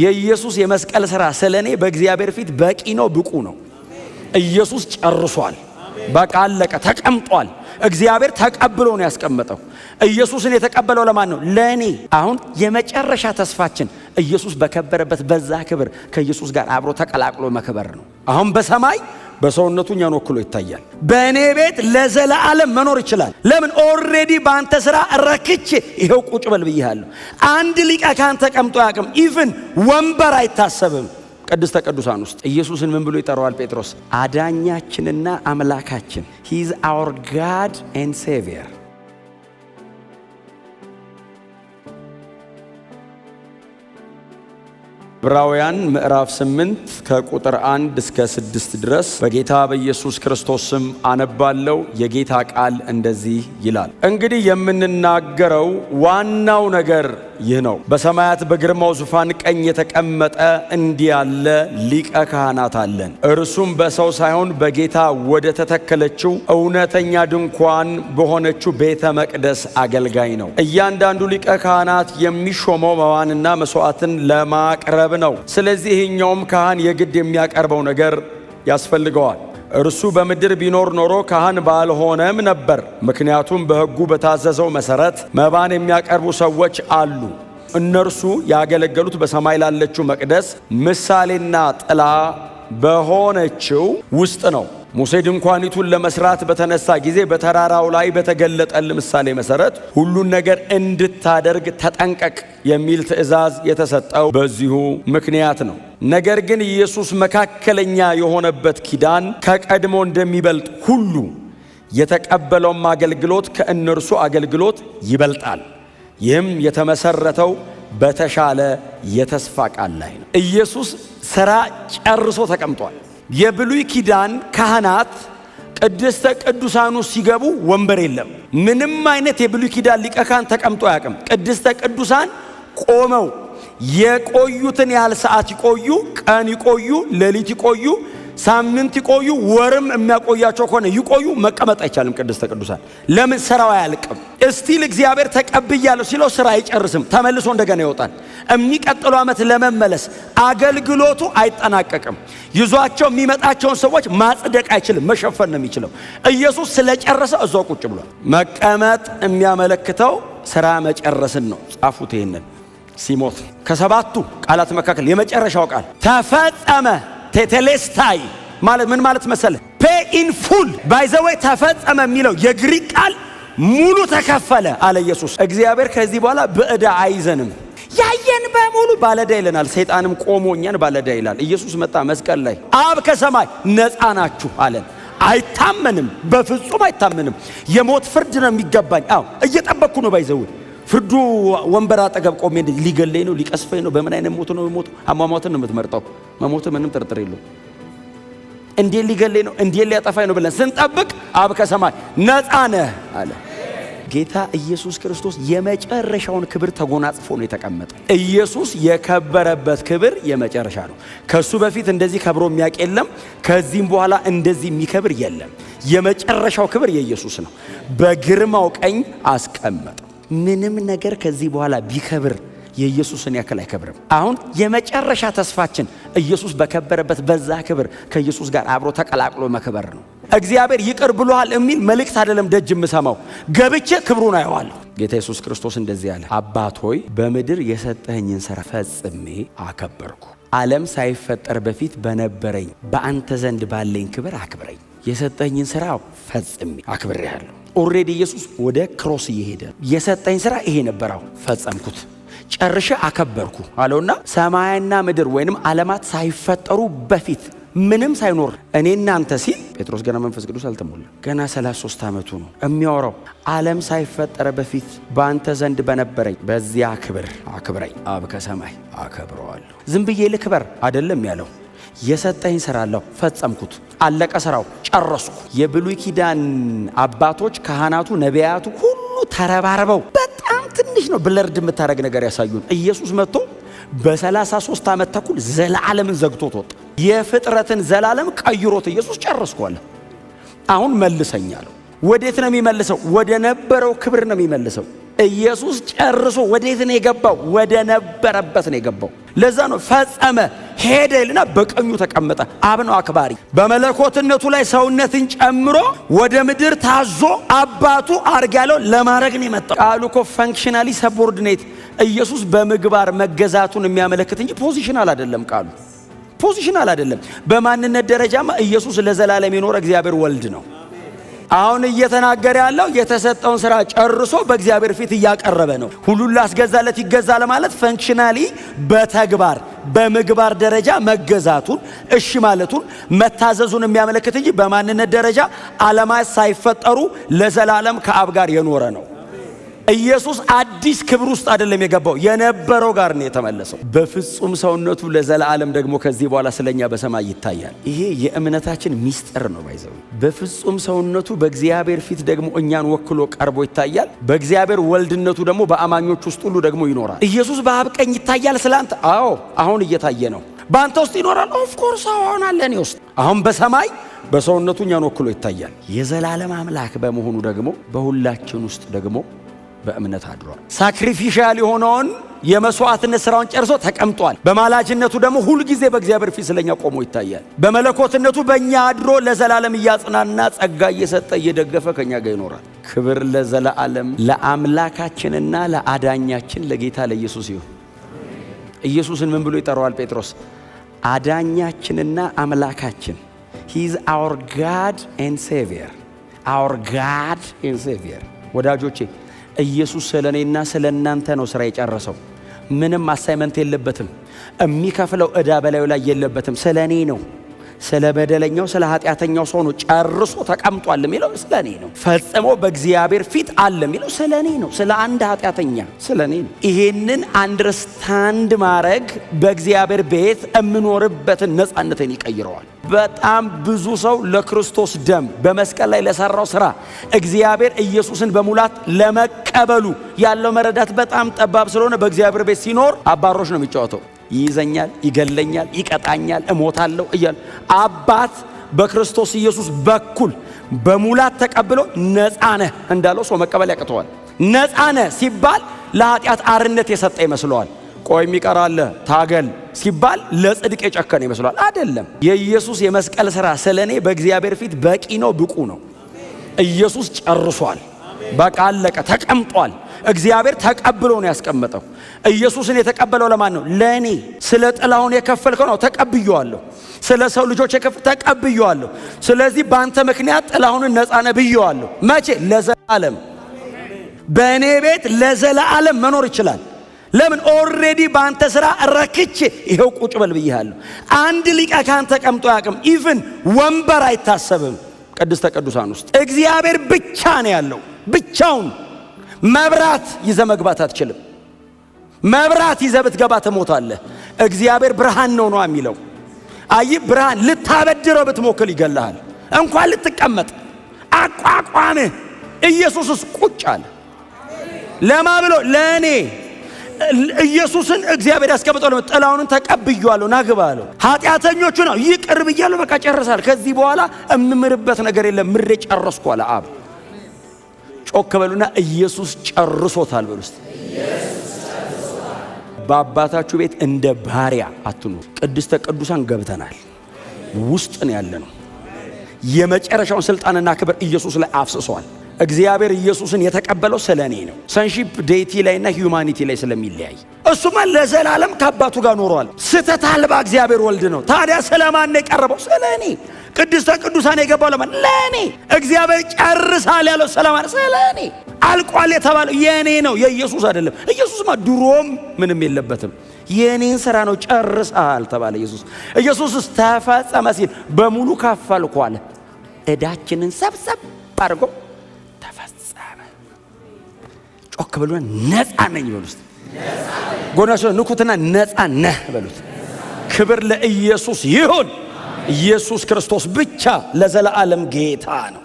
የኢየሱስ የመስቀል ሥራ ስለኔ በእግዚአብሔር ፊት በቂ ነው፣ ብቁ ነው። ኢየሱስ ጨርሷል። በቃ አለቀ፣ ተቀምጧል። እግዚአብሔር ተቀብሎ ነው ያስቀመጠው። ኢየሱስን የተቀበለው ለማን ነው? ለኔ። አሁን የመጨረሻ ተስፋችን ኢየሱስ በከበረበት በዛ ክብር ከኢየሱስ ጋር አብሮ ተቀላቅሎ መከበር ነው። አሁን በሰማይ በሰውነቱ እኛን ወክሎ ይታያል። በእኔ ቤት ለዘላለም መኖር ይችላል። ለምን? ኦልሬዲ በአንተ ሥራ ረክቼ ይሄው ቁጭ በል ብዬሃለሁ። አንድ ሊቀ ካህን ተቀምጦ ያቅም ኢቭን ወንበር አይታሰብም። ቅድስተ ቅዱሳን ውስጥ ኢየሱስን ምን ብሎ ይጠራዋል ጴጥሮስ? አዳኛችንና አምላካችን። ሂ ኢዝ አወር ጋድ ኤንድ ሴቪየር። ዕብራውያን ምዕራፍ 8 ከቁጥር 1 እስከ 6 ድረስ በጌታ በኢየሱስ ክርስቶስ ስም አነባለሁ። የጌታ ቃል እንደዚህ ይላል። እንግዲህ የምንናገረው ዋናው ነገር ይህ ነው። በሰማያት በግርማው ዙፋን ቀኝ የተቀመጠ እንዲህ ያለ ሊቀ ካህናት አለን። እርሱም በሰው ሳይሆን በጌታ ወደ ተተከለችው እውነተኛ ድንኳን በሆነችው ቤተ መቅደስ አገልጋይ ነው። እያንዳንዱ ሊቀ ካህናት የሚሾመው መባንና መስዋዕትን ለማቅረብ ነው። ስለዚህ ይህኛውም ካህን የግድ የሚያቀርበው ነገር ያስፈልገዋል። እርሱ በምድር ቢኖር ኖሮ ካህን ባልሆነም ነበር። ምክንያቱም በሕጉ በታዘዘው መሠረት መባን የሚያቀርቡ ሰዎች አሉ። እነርሱ ያገለገሉት በሰማይ ላለችው መቅደስ ምሳሌና ጥላ በሆነችው ውስጥ ነው። ሙሴ ድንኳኒቱን ለመስራት በተነሳ ጊዜ በተራራው ላይ በተገለጠል ምሳሌ መሠረት ሁሉን ነገር እንድታደርግ ተጠንቀቅ የሚል ትእዛዝ የተሰጠው በዚሁ ምክንያት ነው። ነገር ግን ኢየሱስ መካከለኛ የሆነበት ኪዳን ከቀድሞ እንደሚበልጥ ሁሉ የተቀበለውም አገልግሎት ከእነርሱ አገልግሎት ይበልጣል። ይህም የተመሰረተው በተሻለ የተስፋ ቃል ላይ ነው። ኢየሱስ ሥራ ጨርሶ ተቀምጧል። የብሉይ ኪዳን ካህናት ቅድስተ ቅዱሳኑ ሲገቡ ወንበር የለም። ምንም አይነት የብሉይ ኪዳን ሊቀ ካህን ተቀምጦ አያውቅም። ቅድስተ ቅዱሳን ቆመው የቆዩትን ያህል ሰዓት ይቆዩ፣ ቀን ይቆዩ፣ ሌሊት ይቆዩ፣ ሳምንት ይቆዩ፣ ወርም የሚያቆያቸው ከሆነ ይቆዩ። መቀመጥ አይቻልም ቅድስተ ቅዱሳን። ለምን? ስራው አያልቅም። እስቲል እግዚአብሔር ተቀብያለሁ ሲለው ስራ አይጨርስም። ተመልሶ እንደገና ይወጣል። የሚቀጥለው ዓመት ለመመለስ አገልግሎቱ አይጠናቀቅም። ይዟቸው የሚመጣቸውን ሰዎች ማጽደቅ አይችልም፣ መሸፈን ነው የሚችለው። ኢየሱስ ስለጨረሰ እዛው ቁጭ ብሏል። መቀመጥ የሚያመለክተው ስራ መጨረስን ነው። ጻፉት ይሄንን። ሲሞት ከሰባቱ ቃላት መካከል የመጨረሻው ቃል ተፈጸመ ቴቴሌስታይ ማለት ምን ማለት መሰለ? ፔ ኢን ፉል ባይ ዘ ወይ ተፈጸመ የሚለው የግሪክ ቃል ሙሉ ተከፈለ አለ ኢየሱስ። እግዚአብሔር ከዚህ በኋላ በዕዳ አይዘንም። ያየን በሙሉ ባለዕዳ ይለናል። ሰይጣንም ቆሞ እኛን ባለዕዳ ይላል። ኢየሱስ መጣ መስቀል ላይ አብ ከሰማይ ነፃ ናችሁ አለን። አይታመንም፣ በፍጹም አይታመንም። የሞት ፍርድ ነው የሚገባኝ። አዎ እየጠበቅኩ ነው። ባይዘው ፍርዱ ወንበር አጠገብ ቆሜ ሊገለኝ ነው፣ ሊቀስፈኝ ነው። በምን አይነት ሞት ነው የሞት? አሟሟትን ነው የምትመርጠው። መሞት ምንም ጥርጥር የለው። እንዴት ሊገለኝ ነው፣ እንዴት ሊያጠፋኝ ነው ብለን ስንጠብቅ አብ ከሰማይ ነፃ ነህ አለ። ጌታ ኢየሱስ ክርስቶስ የመጨረሻውን ክብር ተጎናጽፎ ነው የተቀመጠ። ኢየሱስ የከበረበት ክብር የመጨረሻ ነው። ከሱ በፊት እንደዚህ ከብሮ የሚያውቅ የለም። ከዚህም በኋላ እንደዚህ የሚከብር የለም። የመጨረሻው ክብር የኢየሱስ ነው። በግርማው ቀኝ አስቀመጠ። ምንም ነገር ከዚህ በኋላ ቢከብር የኢየሱስን ያክል አይከብርም። አሁን የመጨረሻ ተስፋችን ኢየሱስ በከበረበት በዛ ክብር ከኢየሱስ ጋር አብሮ ተቀላቅሎ መከበር ነው። እግዚአብሔር ይቅር ብሎሃል የሚል መልእክት አይደለም ደጅ የምሰማው፣ ገብቼ ክብሩን አየዋለሁ። ጌታ ኢየሱስ ክርስቶስ እንደዚህ አለ፣ አባት ሆይ በምድር የሰጠኸኝን ሥራ ፈጽሜ አከበርኩ። ዓለም ሳይፈጠር በፊት በነበረኝ በአንተ ዘንድ ባለኝ ክብር አክብረኝ። የሰጠኸኝን ሥራ ፈጽሜ አክብሬሃለሁ። ኦልሬዲ ኢየሱስ ወደ ክሮስ እየሄደ የሰጠኝ ሥራ ይሄ ነበረው፣ ፈጸምኩት፣ ጨርሼ አከበርኩ አለውና ሰማይና ምድር ወይንም ዓለማት ሳይፈጠሩ በፊት ምንም ሳይኖር እኔ እናንተ ሲል ጴጥሮስ ገና መንፈስ ቅዱስ አልተሞላ፣ ገና 33 ዓመቱ ነው የሚያወራው። ዓለም ሳይፈጠር በፊት በአንተ ዘንድ በነበረኝ በዚያ ክብር አክብረኝ። አብ ከሰማይ አከብረዋለሁ። ዝም ብዬ ልክበር አይደለም ያለው። የሰጠኝ ሥራ አለው፣ ፈጸምኩት፣ አለቀ፣ ሥራው ጨረስኩ። የብሉይ ኪዳን አባቶች፣ ካህናቱ፣ ነቢያቱ ሁሉ ተረባርበው በጣም ትንሽ ነው ብለርድ የምታደርግ ነገር ያሳዩን። ኢየሱስ መጥቶ በ33 ዓመት ተኩል ዘላለምን ዘግቶት ወጣ። የፍጥረትን ዘላለም ቀይሮት ኢየሱስ ጨረስኳል። አሁን መልሰኛለሁ። ወዴት ነው የሚመልሰው? ወደ ነበረው ክብር ነው የሚመልሰው። ኢየሱስ ጨርሶ ወዴት ነው የገባው? ወደ ነበረበት ነው የገባው። ለዛ ነው ፈጸመ ሄደ ይልና በቀኙ ተቀመጠ። አብ ነው አክባሪ። በመለኮትነቱ ላይ ሰውነትን ጨምሮ ወደ ምድር ታዞ አባቱ አርግ ያለው ለማድረግ ነው የመጣው። ቃሉ እኮ ፈንክሽናሊ ሰቦርዲኔት ኢየሱስ በምግባር መገዛቱን የሚያመለክት እንጂ ፖዚሽናል አይደለም። ቃሉ ፖዚሽናል አይደለም። በማንነት ደረጃማ ኢየሱስ ለዘላለም የኖረ እግዚአብሔር ወልድ ነው። አሁን እየተናገረ ያለው የተሰጠውን ሥራ ጨርሶ በእግዚአብሔር ፊት እያቀረበ ነው። ሁሉን ላስገዛለት ይገዛል ማለት ፈንክሽናሊ በተግባር በምግባር ደረጃ መገዛቱን እሺ ማለቱን መታዘዙን የሚያመለክት እንጂ በማንነት ደረጃ ዓለማት ሳይፈጠሩ ለዘላለም ከአብ ጋር የኖረ ነው። ኢየሱስ አዲስ ክብር ውስጥ አይደለም የገባው፣ የነበረው ጋር ነው የተመለሰው። በፍጹም ሰውነቱ ለዘላለም ደግሞ ከዚህ በኋላ ስለኛ በሰማይ ይታያል። ይሄ የእምነታችን ሚስጥር ነው። ባይዘው በፍጹም ሰውነቱ በእግዚአብሔር ፊት ደግሞ እኛን ወክሎ ቀርቦ ይታያል። በእግዚአብሔር ወልድነቱ ደግሞ በአማኞች ውስጥ ሁሉ ደግሞ ይኖራል። ኢየሱስ በአብ ቀኝ ይታያል ስላንተ። አዎ አሁን እየታየ ነው። በአንተ ውስጥ ይኖራል። ኦፍ ኮርስ አሁን አለ እኔ ውስጥ። አሁን በሰማይ በሰውነቱ እኛን ወክሎ ይታያል። የዘላለም አምላክ በመሆኑ ደግሞ በሁላችን ውስጥ ደግሞ በእምነት አድሯል። ሳክሪፊሻል የሆነውን የመስዋዕትነት ሥራውን ጨርሶ ተቀምጧል። በማላጅነቱ ደግሞ ሁል ጊዜ በእግዚአብሔር ፊት ስለኛ ቆሞ ይታያል። በመለኮትነቱ በእኛ አድሮ ለዘላለም እያጽናና ጸጋ እየሰጠ እየደገፈ ከኛ ጋር ይኖራል። ክብር ለዘላለም ለአምላካችንና ለአዳኛችን ለጌታ ለኢየሱስ ይሁን። ኢየሱስን ምን ብሎ ይጠራዋል ጴጥሮስ? አዳኛችንና አምላካችን። he is our God and savior, our God and savior። ወዳጆቼ ኢየሱስ ስለኔና ስለናንተ ነው ስራ የጨረሰው። ምንም አሳይመንት የለበትም። የሚከፍለው ዕዳ በላዩ ላይ የለበትም። ስለኔ ነው። ስለ በደለኛው ስለ ኃጢአተኛው ሰው ነው ጨርሶ ተቀምጧል የሚለው ስለኔ ነው። ፈጽሞ በእግዚአብሔር ፊት አለ የሚለው ስለኔ ነው። ስለ አንድ ኃጢአተኛ ስለኔ ነው። ይሄንን አንደርስታንድ ማድረግ በእግዚአብሔር ቤት የምኖርበትን ነፃነትን ይቀይረዋል። በጣም ብዙ ሰው ለክርስቶስ ደም በመስቀል ላይ ለሰራው ስራ እግዚአብሔር ኢየሱስን በሙላት ለመቀበሉ ያለው መረዳት በጣም ጠባብ ስለሆነ በእግዚአብሔር ቤት ሲኖር አባሮች ነው የሚጫወተው። ይይዘኛል፣ ይገለኛል፣ ይቀጣኛል፣ እሞታለሁ እያለ አባት በክርስቶስ ኢየሱስ በኩል በሙላት ተቀብሎ ነፃ ነህ እንዳለው ሰው መቀበል ያቅተዋል። ነፃ ነህ ሲባል ለኃጢአት አርነት የሰጠ ይመስለዋል። ቆይ የሚቀራለ ታገል ሲባል ለጽድቅ የጨከነ ይመስለዋል። አይደለም። የኢየሱስ የመስቀል ሥራ ስለኔ በእግዚአብሔር ፊት በቂ ነው፣ ብቁ ነው። ኢየሱስ ጨርሷል። በቃ አለቀ፣ ተቀምጧል። እግዚአብሔር ተቀብሎ ነው ያስቀመጠው። ኢየሱስን የተቀበለው ለማን ነው? ለኔ። ስለ ጥላውን የከፈልከው ነው፣ ተቀብየዋለሁ። ስለ ሰው ልጆች ተቀብየዋለሁ። ስለዚህ በአንተ ምክንያት ጥላሁንን ነፃ ነህ ብየዋለሁ። መቼ? ለዘላለም። በእኔ ቤት ለዘላለም መኖር ይችላል። ለምን? ኦልሬዲ በአንተ ሥራ ረክቼ ይሄው ቁጭ በል ብዬሃለሁ። አንድ ሊቀ ካህን ተቀምጦ ያቅም ኢቭን ወንበር አይታሰብም። ቅድስተ ቅዱሳን ውስጥ እግዚአብሔር ብቻ ነው ያለው፣ ብቻውን። መብራት ይዘህ መግባት አትችልም። መብራት ይዘህ ብትገባ ትሞታለህ። እግዚአብሔር ብርሃን ነው የሚለው። አይ ብርሃን ልታበድረው ብትሞክል ይገላል። እንኳን ልትቀመጥ አቋቋምህ። ኢየሱስስ ቁጭ አለ። ለማ ብሎ ለኔ ኢየሱስን እግዚአብሔር ያስቀምጠው ነው። ጥላውን ተቀብያለሁ ናግባ አለው። ኃጢአተኞቹ ነው ይቅር ብያለሁ። በቃ ጨርሳል። ከዚህ በኋላ እምምርበት ነገር የለም። ምሬ ጨረስኩ አለ አብ። ጮክ በሉና ኢየሱስ ጨርሶታል በሉ እስቲ። በአባታችሁ ቤት እንደ ባሪያ አትኑሩ። ቅድስተ ቅዱሳን ገብተናል። ውስጥ ነው ያለነው። የመጨረሻውን ስልጣንና ክብር ኢየሱስ ላይ አፍስሷል። እግዚአብሔር ኢየሱስን የተቀበለው ስለኔ ነው። ሰንሺፕ ዴይቲ ላይና ሂዩማኒቲ ላይ ስለሚለያይ እሱማ ለዘላለም ከአባቱ ጋር ኖሯል። ስተት አልባ እግዚአብሔር ወልድ ነው። ታዲያ ስለማን ነው የቀረበው? ስለኔ። ቅድስተ ቅዱሳን የገባው ለማን? ለኔ። እግዚአብሔር ጨርሳል ያለው ስለማን? ስለኔ። አልቋል የተባለው የኔ ነው፣ የኢየሱስ አይደለም። ኢየሱስማ ድሮም ምንም የለበትም። የኔን ሥራ ነው ጨርሳል ተባለ። ኢየሱስስ ተፈጸመ ሲል በሙሉ ከፈልኩ አለ። ዕዳችንን ሰብሰብ አድርጎ ተፈጸመ። ጮክ ብሉና ነፃ ነኝ በሉት። ጎናቸው ንኩትና ነፃ ነህ በሉት። ክብር ለኢየሱስ ይሁን። ኢየሱስ ክርስቶስ ብቻ ለዘላለም ጌታ ነው።